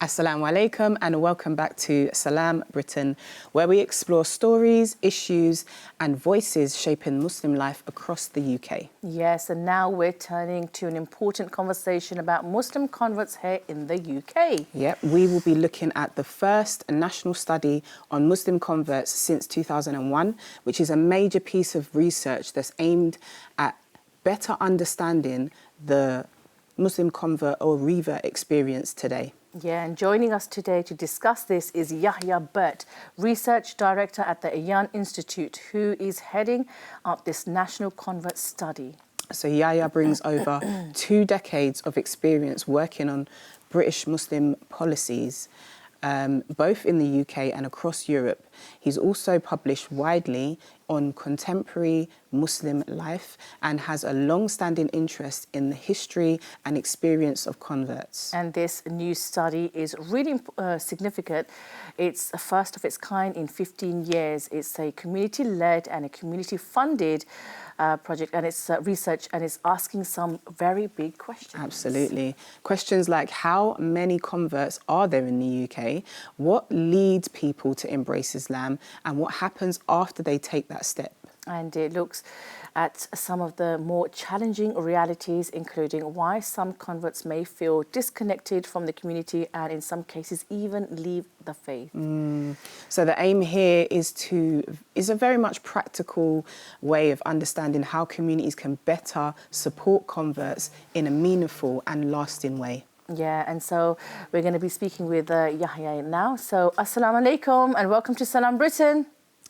Assalamu alaikum and welcome back to Salam Britain, where we explore stories, issues and voices shaping Muslim life across the UK. Yes, and now we're turning to an important conversation about Muslim converts here in the UK. Yep, we will be looking at the first national study on Muslim converts since 2001, which is a major piece of research that's aimed at better understanding the Muslim convert or revert experience today. Yeah, and joining us today to discuss this is Yahya Birt, Research Director at the Ayaan Institute, who is heading up this national convert study. So Yahya brings over 2 decades of experience working on British Muslim policies, both in the UK and across Europe. He's also published widely on contemporary Muslim life and has a long-standing interest in the history and experience of converts. And this new study is really significant. It's a first of its kind in 15 years. It's a community-led and a community-funded project, and it's research, and it's asking some very big questions. Absolutely. Questions like how many converts are there in the UK? What leads people to embrace Islam? And what happens after they take that step? And it looks at some of the more challenging realities, including why some converts may feel disconnected from the community and in some cases even leave the faith. So the aim here is a very much practical way of understanding how communities can better support converts in a meaningful and lasting way. Yeah, and so we're going to be speaking with Yahya now. So assalamu alaikum and welcome to Salam Britain.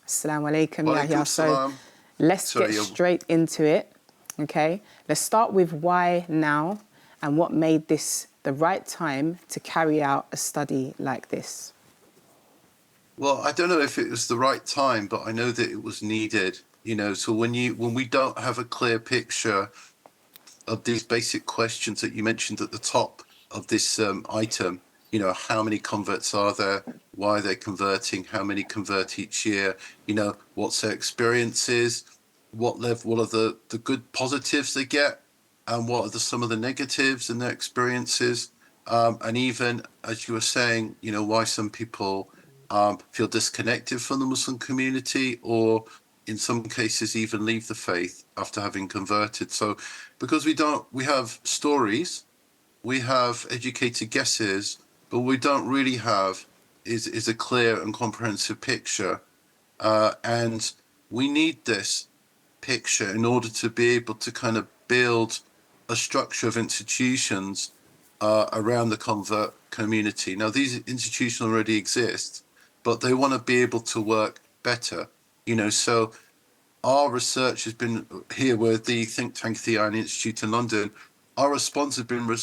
Assalamu alaikum, Yahya. So let's get straight into it, okay? Let's start with why now and what made this the right time to carry out a study like this. Well, I don't know if it was the right time, but I know that it was needed. You know, so when we don't have a clear picture of these basic questions that you mentioned at the top of this item, you know, how many converts are there? Why are they converting? How many convert each year? You know, what's their experiences? What are the good positives they get? And what are some of the negatives in their experiences? And even, as you were saying, you know, why some people feel disconnected from the Muslim community, or in some cases even leave the faith after having converted. So because we have stories, we have educated guesses, but we don't really have is a clear and comprehensive picture. And we need this picture in order to be able to kind of build a structure of institutions around the convert community. Now, these institutions already exist, but they want to be able to work better. You know, so our research has been here with the think tank, the Ayaan Institute in London. Our response has been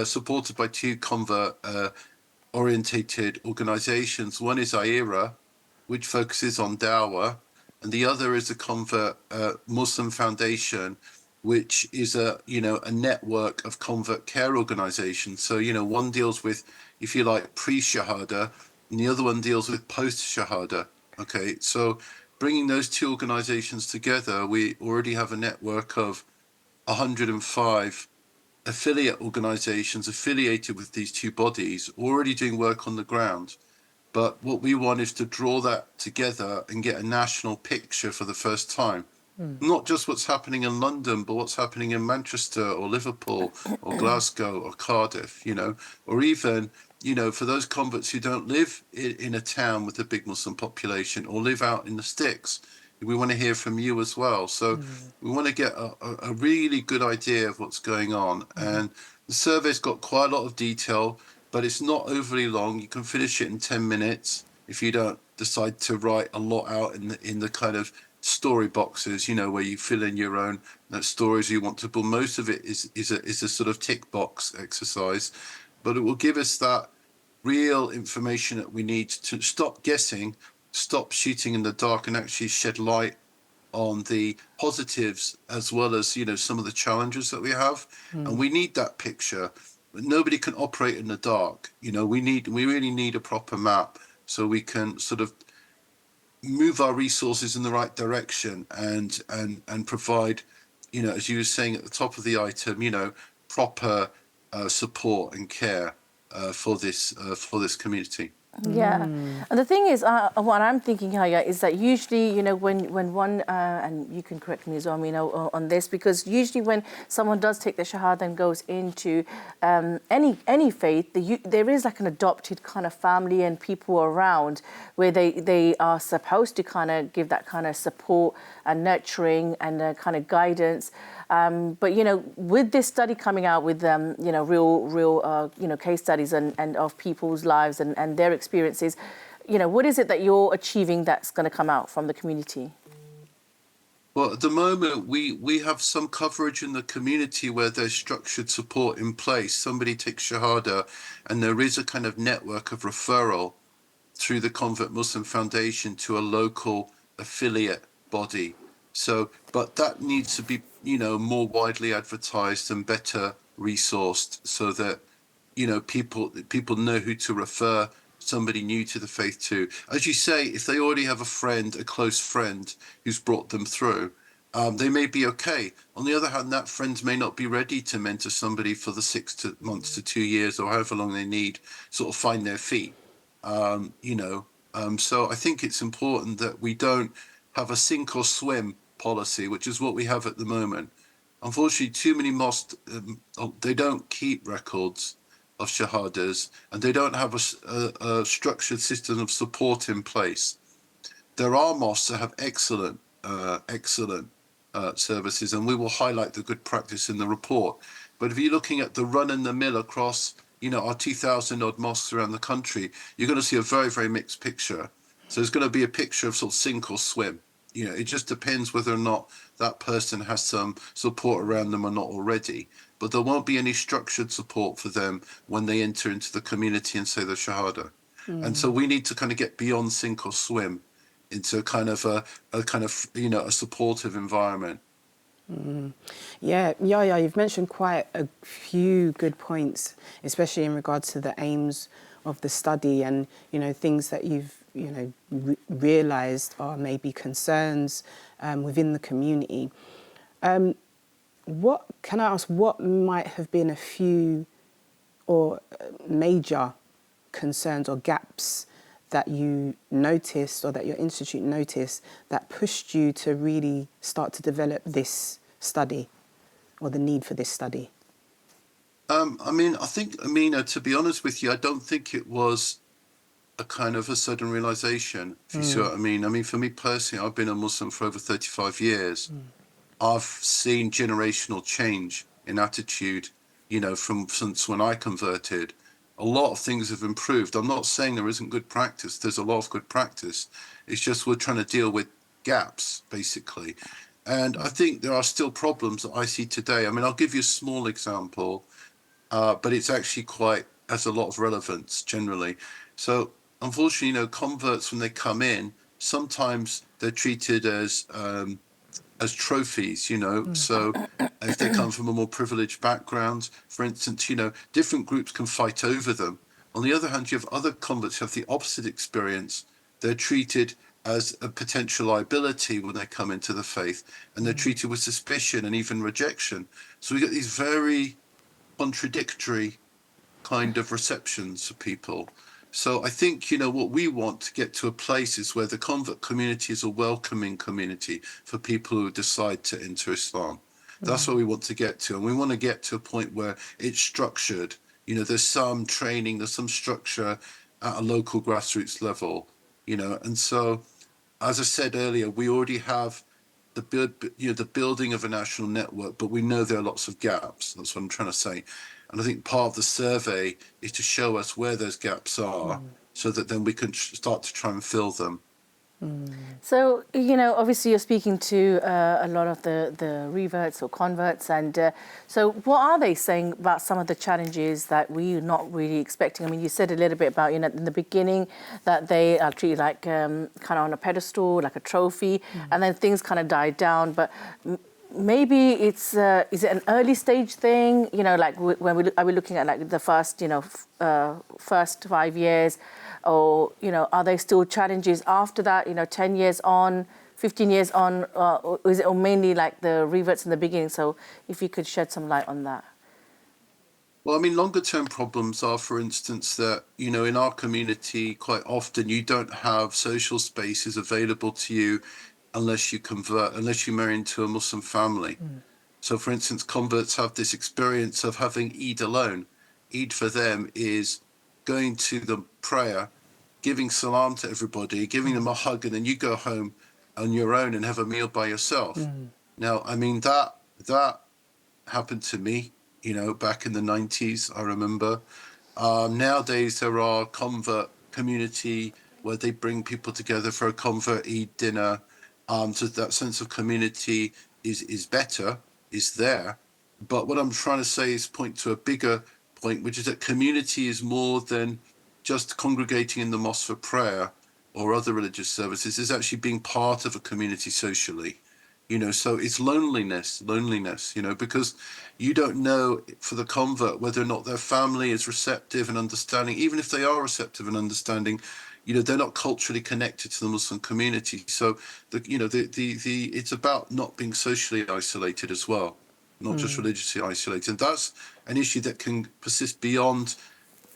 supported by 2 convert-orientated organisations. One is iERA, which focuses on dawah, and the other is the Convert Muslim Foundation, which is a network of convert care organisations. So, you know, one deals with, if you like, pre-shahada, and the other one deals with post-shahada. Okay, so bringing those 2 organisations together, we already have a network of 105 affiliate organisations affiliated with these 2 bodies already doing work on the ground. But what we want is to draw that together and get a national picture for the first time. Not just what's happening in London, but what's happening in Manchester or Liverpool or Glasgow or Cardiff, you know, or even, you know, for those converts who don't live in a town with a big Muslim population or live out in the sticks. We want to hear from you as well. So we want to get a really good idea of what's going on. And the survey's got quite a lot of detail, but it's not overly long. You can finish it in 10 minutes if you don't decide to write a lot out in the kind of story boxes, you know, where you fill in your own stories you want to build. Most of it is a sort of tick box exercise, but it will give us that real information that we need to stop guessing, stop shooting in the dark, and actually shed light on the positives as well as, you know, some of the challenges that we have. And we need that picture. Nobody can operate in the dark. You know, we really need a proper map so we can sort of move our resources in the right direction and provide, you know, as you were saying at the top of the item, you know, proper support and care. for this community. Yeah, and the thing is, what I'm thinking, Yahya, is that usually, when one, and you can correct me as well, on this, because usually when someone does take the Shahada and goes into any faith, there is like an adopted kind of family and people around where they are supposed to kind of give that kind of support and nurturing and kind of guidance. But with this study coming out with real case studies and of people's lives and their experiences, what is it that you're achieving that's going to come out from the community? Well, at the moment, we have some coverage in the community where there's structured support in place. Somebody takes Shahada, and there is a kind of network of referral through the Convert Muslim Foundation to a local affiliate body. So, but that needs to be, more widely advertised and better resourced so that, people know who to refer somebody new to the faith to. As you say, if they already have a close friend who's brought them through, they may be okay. On the other hand, that friend may not be ready to mentor somebody for the 6 months to 2 years or however long they need, sort of find their feet. So I think it's important that we don't have a sink or swim policy, which is what we have at the moment. Unfortunately, too many mosques, they don't keep records of shahadas, and they don't have a structured system of support in place. There are mosques that have excellent services, and we will highlight the good practice in the report. But if you're looking at the run-in-the-mill across, our 2,000 odd mosques around the country, you're going to see a very, very mixed picture. So there's going to be a picture of sort of sink or swim. It just depends whether or not that person has some support around them or not already. But there won't be any structured support for them when they enter into the community and say the Shahada. And so we need to kind of get beyond sink or swim into kind of a supportive environment. Yeah, you've mentioned quite a few good points, especially in regards to the aims of the study and, things that you've, realised are maybe concerns within the community. What might have been a few or major concerns or gaps that you noticed or that your institute noticed that pushed you to really start to develop this study or the need for this study? I think, Amina, to be honest with you, I don't think it was a kind of a sudden realization, if you see what I mean. I mean, for me personally, I've been a Muslim for over 35 years. I've seen generational change in attitude, since when I converted. A lot of things have improved. I'm not saying there isn't good practice. There's a lot of good practice. It's just we're trying to deal with gaps, basically. And I think there are still problems that I see today. I mean, I'll give you a small example, but it's actually has a lot of relevance generally. So unfortunately, converts, when they come in, sometimes they're treated as trophies, So if they come from a more privileged background, for instance, different groups can fight over them. On the other hand, you have other converts who have the opposite experience. They're treated as a potential liability when they come into the faith, and they're treated with suspicion and even rejection. So we get these very contradictory kind of receptions for people. So I think, what we want to get to a place is where the convert community is a welcoming community for people who decide to enter Islam. That's what we want to get to. And we want to get to a point where it's structured. There's some training, there's some structure at a local grassroots level, And so, as I said earlier, we already have the building of a national network, but we know there are lots of gaps. That's what I'm trying to say. And I think part of the survey is to show us where those gaps are so that then we can start to try and fill them. So, obviously you're speaking to a lot of the reverts or converts. And so what are they saying about some of the challenges that we're not really expecting? I mean, you said a little bit about, in the beginning that they are treated like kind of on a pedestal, like a trophy, and then things kind of died down. But maybe is it an early stage thing? Like when are we looking at like the first, first 5 years? Or, are there still challenges after that, 10 years on, 15 years on, or is it mainly like the reverts in the beginning? So if you could shed some light on that. Well, I mean, longer term problems are, for instance, that, you know, in our community, quite often you don't have social spaces available to you unless you convert, unless you marry into a Muslim family. So, for instance, converts have this experience of having Eid alone. Eid for them is going to the prayer, giving salam to everybody, giving them a hug, and then you go home on your own and have a meal by yourself. Now, I mean, that happened to me, you know, back in the 90s, I remember. Nowadays, there are convert community where they bring people together for a convert Eid dinner. So that sense of community is better, is there. But what I'm trying to say is point to a bigger point, which is that community is more than just congregating in the mosque for prayer or other religious services. It's actually being part of a community socially. You know, so it's loneliness, you know, because you don't know for the convert whether or not their family is receptive and understanding. Even if they are receptive and understanding, you know, they're not culturally connected to the Muslim community. So the it's about not being socially isolated as well, not just religiously isolated. And that's an issue that can persist beyond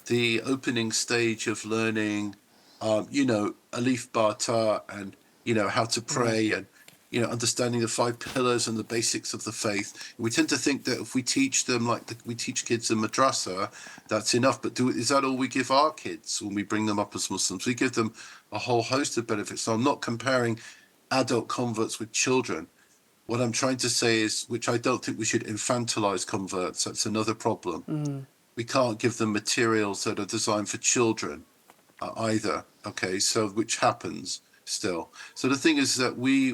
the opening stage of learning, Alif Bata, and, you know, how to pray, and, you know, understanding the 5 pillars and the basics of the faith. We tend to think that if we teach them we teach kids in madrasa, that's enough. But is that all we give our kids when we bring them up as Muslims? We give them a whole host of benefits. So I'm not comparing adult converts with children. What I'm trying to say is, which I don't think we should infantilize converts. That's another problem. We can't give them materials that are designed for children either. Okay, so which happens still. So the thing is that we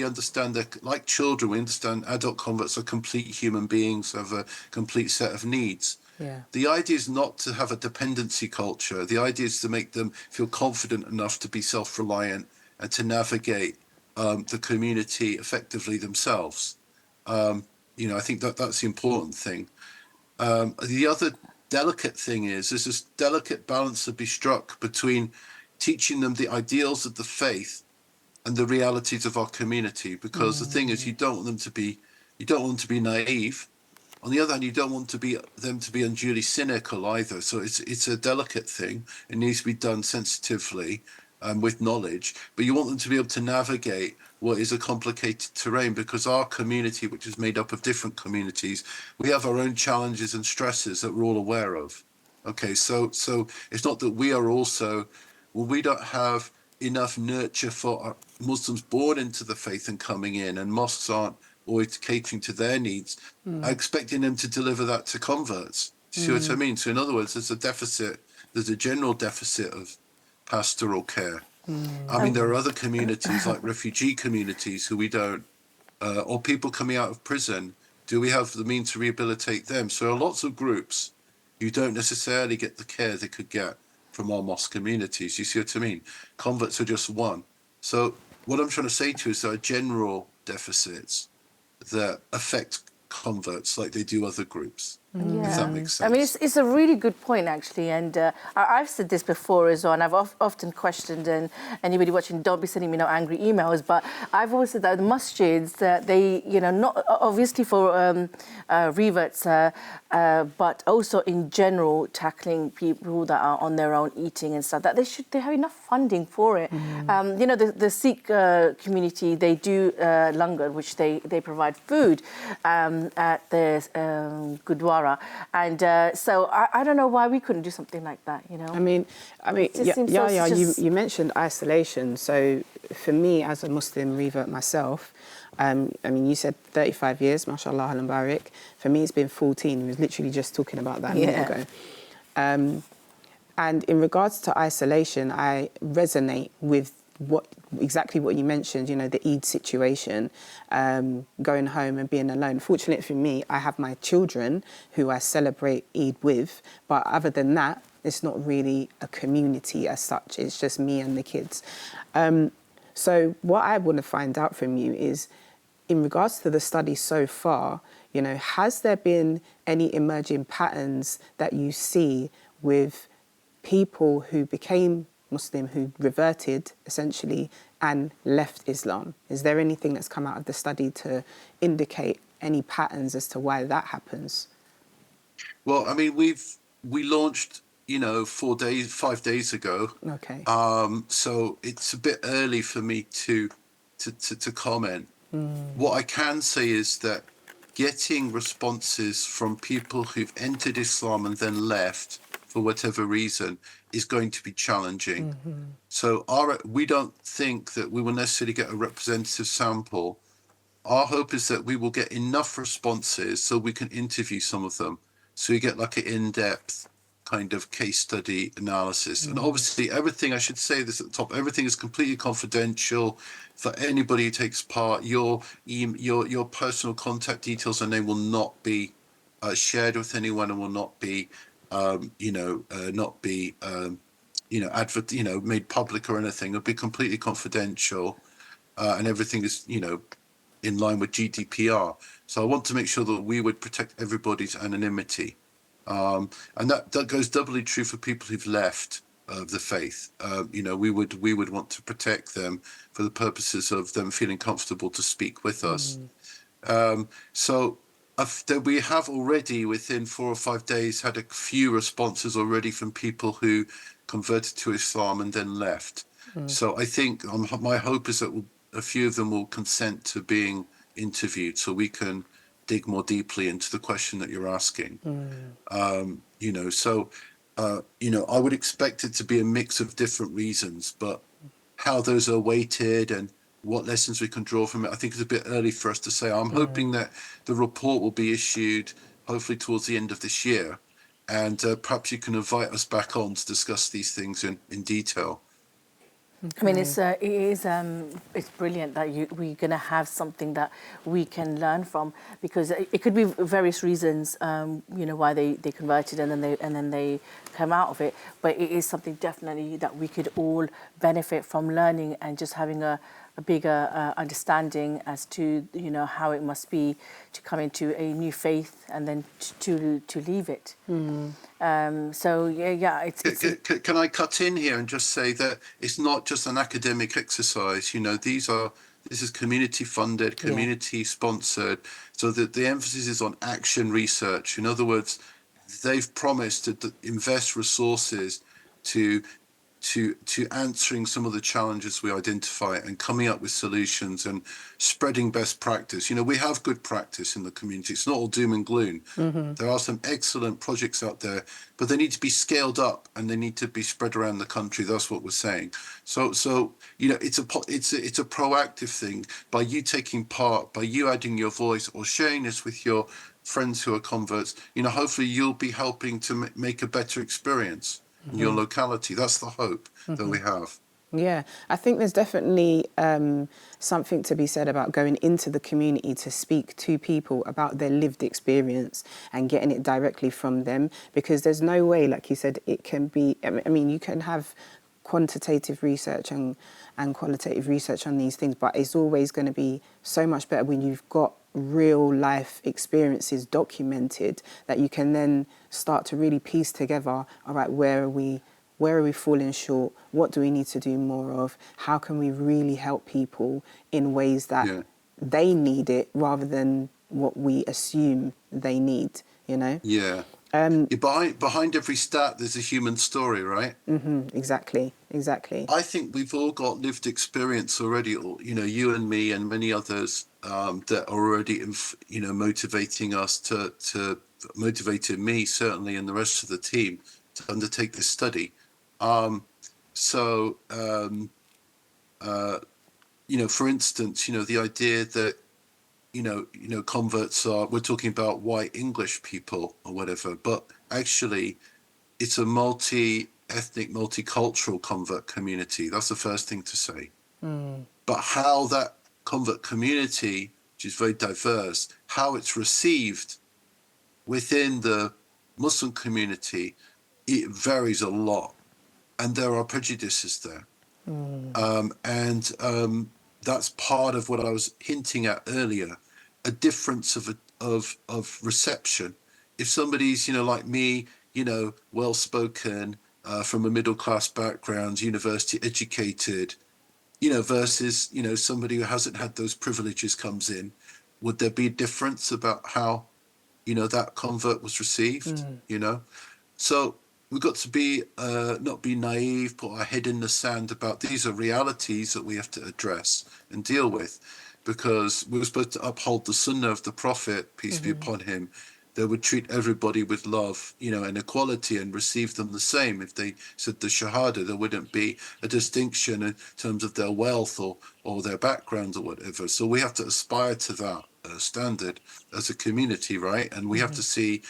understand that, like children, we understand adult converts are complete human beings, have a complete set of needs. Yeah. The idea is not to have a dependency culture. The idea is to make them feel confident enough to be self-reliant and to navigate the community effectively themselves. I think that that's the important thing. The other delicate thing is there's this delicate balance to be struck between teaching them the ideals of the faith and the realities of our community. Because the thing is, you don't want them to be naive. On the other hand, you don't want them to be unduly cynical either. So it's a delicate thing. It needs to be done sensitively with knowledge, but you want them to be able to navigate what is a complicated terrain, because our community, which is made up of different communities, we have our own challenges and stresses that we're all aware of. Okay, so it's not that we don't have enough nurture for our Muslims born into the faith and coming in, and mosques aren't always catering to their needs. Expecting them to deliver that to converts. Do you see what I mean? So in other words, there's a general deficit of pastoral care. I mean, there are other communities like refugee communities who we don't, or people coming out of prison. Do we have the means to rehabilitate them? So there are lots of groups who don't necessarily get the care they could get from our mosque communities. You see what I mean? Converts are just one. So what I'm trying to say to you is there are general deficits that affect converts like they do other groups, if that makes sense. I mean, it's a really good point, actually. And I've said this before as well, and I've often questioned, and anybody watching, don't be sending me no angry emails, but I've always said that the masjids, they, you know, not obviously for reverts, but also in general, tackling people that are on their own eating and stuff, that they have enough funding for it. The Sikh community, they do langar, which they provide food at the Gurdwara. And so I don't know why we couldn't do something like that, you know? I mean, you mentioned isolation. So for me, as a Muslim revert myself, I mean, you said 35 years, mashallah, al barik. For me, it's been 14. We was literally just talking about that a minute ago. And in regards to isolation, I resonate with exactly what you mentioned, you know, the Eid situation, going home and being alone. Fortunately for me, I have my children who I celebrate Eid with, but other than that, it's not really a community as such. It's just me and the kids. So what I want to find out from you is, in regards to the study so far, you know, has there been any emerging patterns that you see with people who became Muslim, who reverted essentially and left Islam? Is there anything that's come out of the study to indicate any patterns as to why that happens? Well, I mean, we launched, 5 days ago. Okay. So it's a bit early for me to comment. What I can say is that getting responses from people who've entered Islam and then left for whatever reason is going to be challenging. So we don't think that we will necessarily get a representative sample. Our hope is that we will get enough responses so we can interview some of them. So you get like an in-depth kind of case study analysis. And obviously everything, I should say this at the top, everything is completely confidential for anybody who takes part. Your personal contact details and name will not be shared with anyone and will not be, not be, made public or anything. It'll be completely confidential. And everything is, in line with GDPR. So I want to make sure that we would protect everybody's anonymity. And that goes doubly true for people who've left the faith. We would want to protect them for the purposes of them feeling comfortable to speak with us. So we have already, within 4 or 5 days, had a few responses already from people who converted to Islam and then left. So I think my hope is that a few of them will consent to being interviewed so we can dig more deeply into the question that you're asking. I would expect it to be a mix of different reasons, but how those are weighted and what lessons we can draw from it, I think it's a bit early for us to say. I'm hoping that the report will be issued hopefully towards the end of this year, and perhaps you can invite us back on to discuss these things in detail. I mean, it's brilliant that we're going to have something that we can learn from, because it could be various reasons, why they converted and then they come out of it. But it is something definitely that we could all benefit from learning and just having a bigger understanding as to how it must be to come into a new faith and then to leave it. Can I cut in here and just say that it's not just an academic exercise? This is community funded, community sponsored, so that the emphasis is on action research. In other words, they've promised to invest resources to answering some of the challenges we identify and coming up with solutions and spreading best practice. We have good practice in the community. It's not all doom and gloom. There are some excellent projects out there, but they need to be scaled up and they need to be spread around the country. That's what we're saying. So it's a proactive thing. By you taking part, by you adding your voice or sharing this with your friends who are converts, hopefully you'll be helping to make a better experience in your locality. That's the hope that we have. Yeah, I think there's definitely something to be said about going into the community to speak to people about their lived experience and getting it directly from them, because there's no way, like you said, it can be, I mean, you can have quantitative research and qualitative research on these things, but it's always going to be so much better when you've got real life experiences documented that you can then start to really piece together, all right, where are we falling short? What do we need to do more of? How can we really help people in ways that they need it rather than what we assume they need, Yeah. Behind every stat, there's a human story, right? Exactly. I think we've all got lived experience already, you and me and many others that are already, motivating us to motivated me, certainly, and the rest of the team to undertake this study. For instance, the idea that, converts we're talking about white English people or whatever, but actually it's a multi-ethnic, multicultural convert community. That's the first thing to say. But how that convert community, which is very diverse, how it's received within the Muslim community, it varies a lot. And there are prejudices there. That's part of what I was hinting at earlier, a difference of reception. If somebody's, like me, well-spoken, from a middle-class background, university educated, versus, somebody who hasn't had those privileges comes in, would there be a difference about how that convert was received, So we've got to be not be naive, put our head in the sand about these are realities that we have to address and deal with, because we were supposed to uphold the sunnah of the Prophet, peace be upon him. They would treat everybody with love, and equality, and receive them the same. If they said the Shahada, there wouldn't be a distinction in terms of their wealth or their background or whatever. So we have to aspire to that standard as a community, right? And we have to see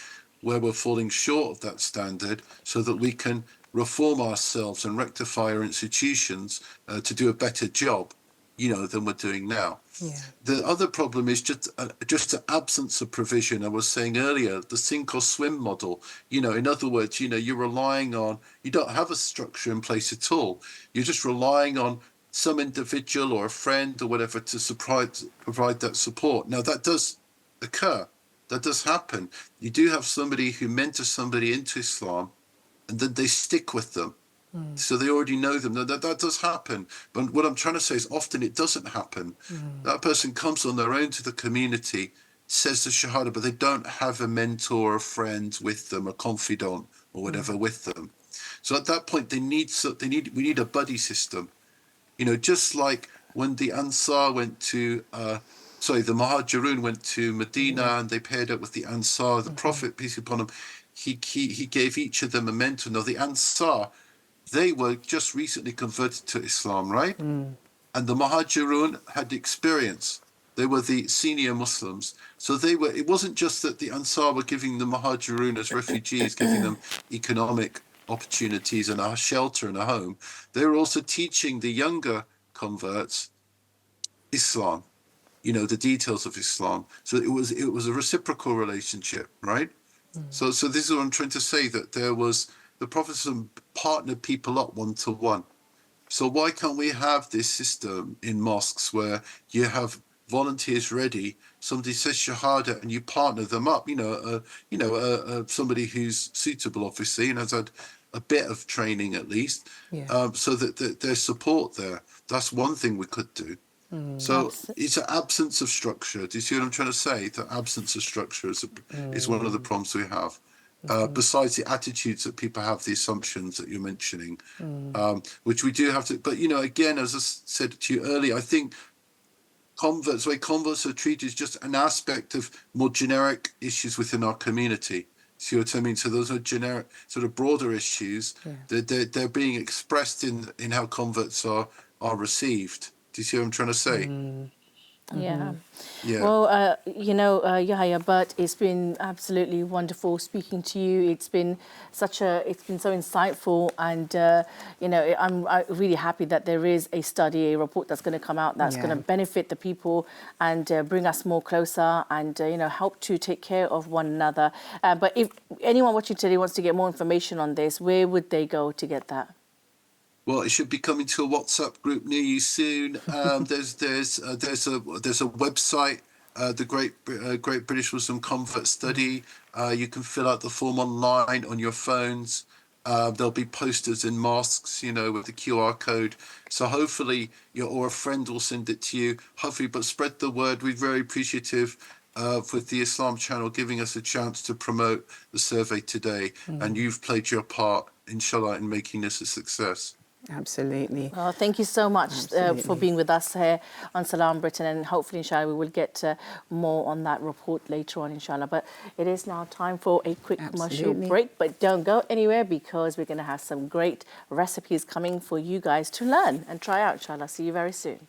where we're falling short of that standard so that we can reform ourselves and rectify our institutions to do a better job, than we're doing now. Yeah. The other problem is just the absence of provision. I was saying earlier, the sink or swim model. In other words, you're relying on, you don't have a structure in place at all. You're just relying on some individual or a friend or whatever to provide that support. Now, that does occur. That does happen. You do have somebody who mentors somebody into Islam, and then they stick with them. So they already know them. That does happen. But what I'm trying to say is often it doesn't happen. That person comes on their own to the community, says the Shahada, but they don't have a mentor, a friend with them, a confidant or whatever with them. So at that point, we need a buddy system. Just like when the Ansar went to, the Muhajirun went to Medina and they paired up with the Ansar, the Prophet, peace be upon him, he gave each of them a mentor. Now, the Ansar, they were just recently converted to Islam, right? And the Muhajirun had experience. They were the senior Muslims. So it wasn't just that the Ansar were giving the Muhajirun as refugees, giving them economic opportunities and a shelter and a home. They were also teaching the younger converts Islam, the details of Islam. So it was a reciprocal relationship, right? So this is what I'm trying to say, that the Prophet partnered people up one to one. So why can't we have this system in mosques where you have volunteers ready? Somebody says Shahada and you partner them up. Somebody who's suitable, obviously, and has had a bit of training at least, so that there's support there. That's one thing we could do. So it's an absence of structure. Do you see what I'm trying to say? The absence of structure is one of the problems we have. Besides the attitudes that people have, the assumptions that you're mentioning, which we do have to. But again, as I said to you earlier, I think the way converts are treated is just an aspect of more generic issues within our community. See what I mean? So those are generic, sort of broader issues. They're being expressed in how converts are received. Do you see what I'm trying to say? Yeah. Yeah. Well, Yahya Birt, it's been absolutely wonderful speaking to you. It's been so insightful, and I'm really happy that there is a study, a report that's going to come out that's going to benefit the people and bring us more closer, and help to take care of one another. But if anyone watching today wants to get more information on this, where would they go to get that? Well, it should be coming to a WhatsApp group near you soon. There's a website, the Great British Muslim Convert Study. You can fill out the form online on your phones. There'll be posters in mosques, with the QR code. So hopefully or a friend will send it to you. Hopefully, but spread the word. We're very appreciative with the Islam channel giving us a chance to promote the survey today. And you've played your part, inshallah, in making this a success. Absolutely. Well, thank you so much for being with us here on Salam Britain, and hopefully, inshallah, we will get more on that report later on, inshallah. But it is now time for a quick commercial break, but don't go anywhere, because we're going to have some great recipes coming for you guys to learn and try out, inshallah. See you very soon.